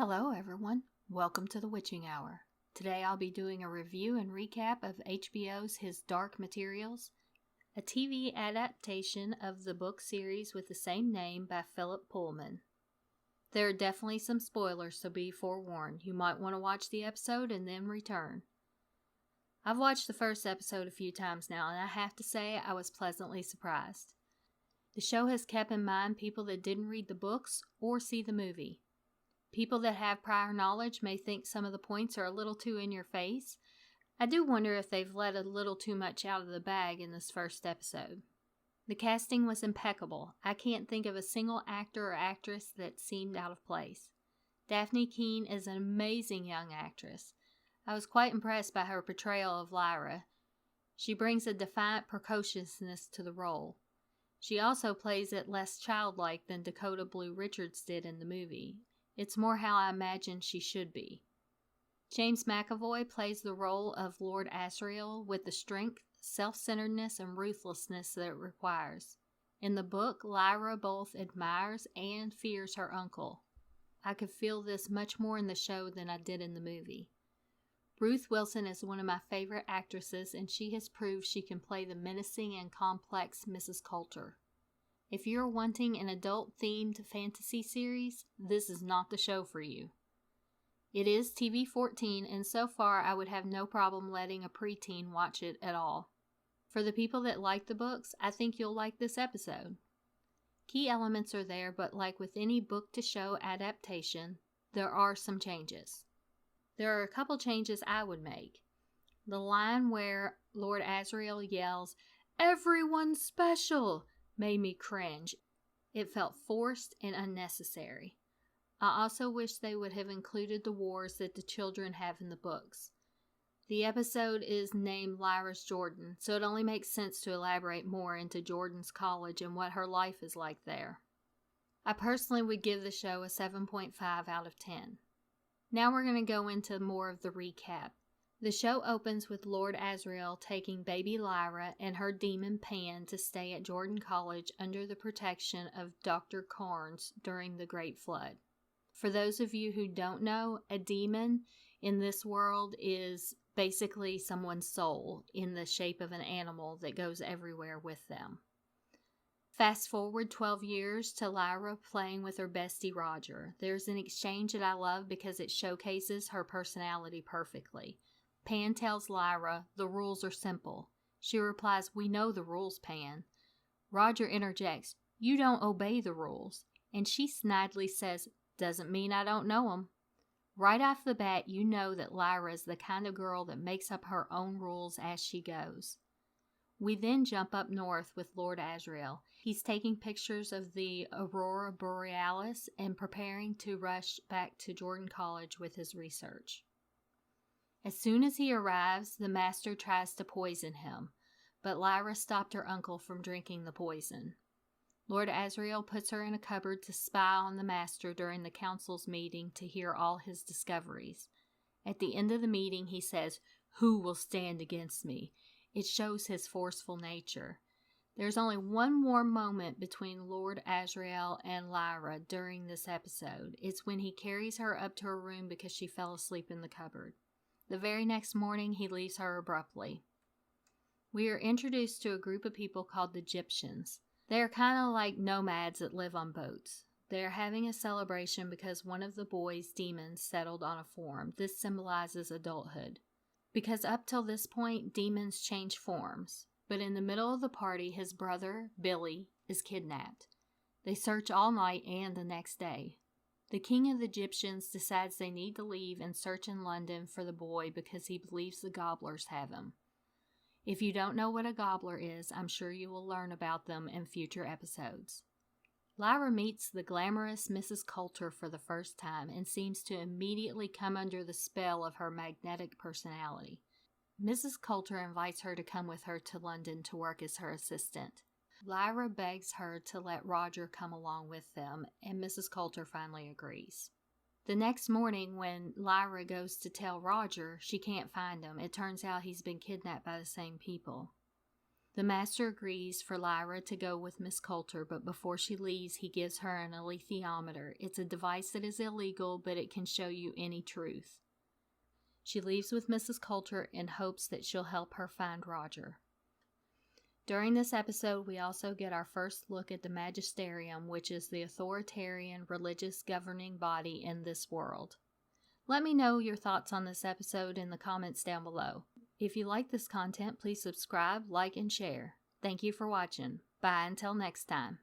Hello everyone, welcome to the Witching Hour. Today I'll be doing a review and recap of HBO's His Dark Materials, a TV adaptation of the book series with the same name by Phillip Pullman. There are definitely some spoilers, so be forewarned. You might want to watch the episode and then return. I've watched the first episode a few times now, and I have to say I was pleasantly surprised. The show has kept in mind people that didn't read the books or see the movie. People that have prior knowledge may think some of the points are a little too in your face. I do wonder if they've let a little too much out of the bag in this first episode. The casting was impeccable. I can't think of a single actor or actress that seemed out of place. Daphne Keane is an amazing young actress. I was quite impressed by her portrayal of Lyra. She brings a defiant precociousness to the role. She also plays it less childlike than Dakota Blue Richards did in the movie. It's more how I imagine she should be. James McAvoy plays the role of Lord Asriel with the strength, self-centeredness, and ruthlessness that it requires. In the book, Lyra both admires and fears her uncle. I could feel this much more in the show than I did in the movie. Ruth Wilson is one of my favorite actresses, and she has proved she can play the menacing and complex Mrs. Coulter. If you're wanting an adult-themed fantasy series, this is not the show for you. It is TV-14, and so far I would have no problem letting a preteen watch it at all. For the people that like the books, I think you'll like this episode. Key elements are there, but like with any book-to-show adaptation, there are some changes. There are a couple changes I would make. The line where Lord Asriel yells, "Everyone's special!" made me cringe. It felt forced and unnecessary. I also wish they would have included the wars that the children have in the books. The episode is named Lyra's Jordan, so it only makes sense to elaborate more into Jordan's college and what her life is like there. I personally would give the show a 7.5 out of 10. Now we're going to go into more of the recap. The show opens with Lord Asriel taking baby Lyra and her demon Pan to stay at Jordan College under the protection of Dr. Carnes during the Great Flood. For those of you who don't know, a demon in this world is basically someone's soul in the shape of an animal that goes everywhere with them. Fast forward 12 years to Lyra playing with her bestie Roger. There's an exchange that I love because it showcases her personality perfectly. Pan tells Lyra, "The rules are simple." She replies, "We know the rules, Pan." Roger interjects, "You don't obey the rules." And she snidely says, "Doesn't mean I don't know 'em." Right off the bat, you know that Lyra is the kind of girl that makes up her own rules as she goes. We then jump up north with Lord Asriel. He's taking pictures of the Aurora Borealis and preparing to rush back to Jordan College with his research. As soon as he arrives, the master tries to poison him, but Lyra stopped her uncle from drinking the poison. Lord Asriel puts her in a cupboard to spy on the master during the council's meeting to hear all his discoveries. At the end of the meeting, he says, "Who will stand against me?" It shows his forceful nature. There's only one more moment between Lord Asriel and Lyra during this episode. It's when he carries her up to her room because she fell asleep in the cupboard. The very next morning, he leaves her abruptly. We are introduced to a group of people called the Egyptians. They are kind of like nomads that live on boats. They are having a celebration because one of the boys' demons settled on a form. This symbolizes adulthood. Because up till this point, demons change forms. But in the middle of the party, his brother, Billy, is kidnapped. They search all night and the next day. The king of the Egyptians decides they need to leave and search in London for the boy because he believes the gobblers have him. If you don't know what a gobbler is, I'm sure you will learn about them in future episodes. Lyra meets the glamorous Mrs. Coulter for the first time and seems to immediately come under the spell of her magnetic personality. Mrs. Coulter invites her to come with her to London to work as her assistant. Lyra begs her to let Roger come along with them, and Mrs. Coulter finally agrees. The next morning, when Lyra goes to tell Roger, she can't find him. It turns out he's been kidnapped by the same people. The master agrees for Lyra to go with Miss Coulter, but before she leaves, he gives her an alethiometer. It's a device that is illegal, but it can show you any truth. She leaves with Mrs. Coulter in hopes that she'll help her find Roger. During this episode, we also get our first look at the magisterium, which is the authoritarian religious governing body in this world. Let me know your thoughts on this episode in the comments down below. If you like this content, please subscribe, like, and share. Thank you for watching. Bye until next time.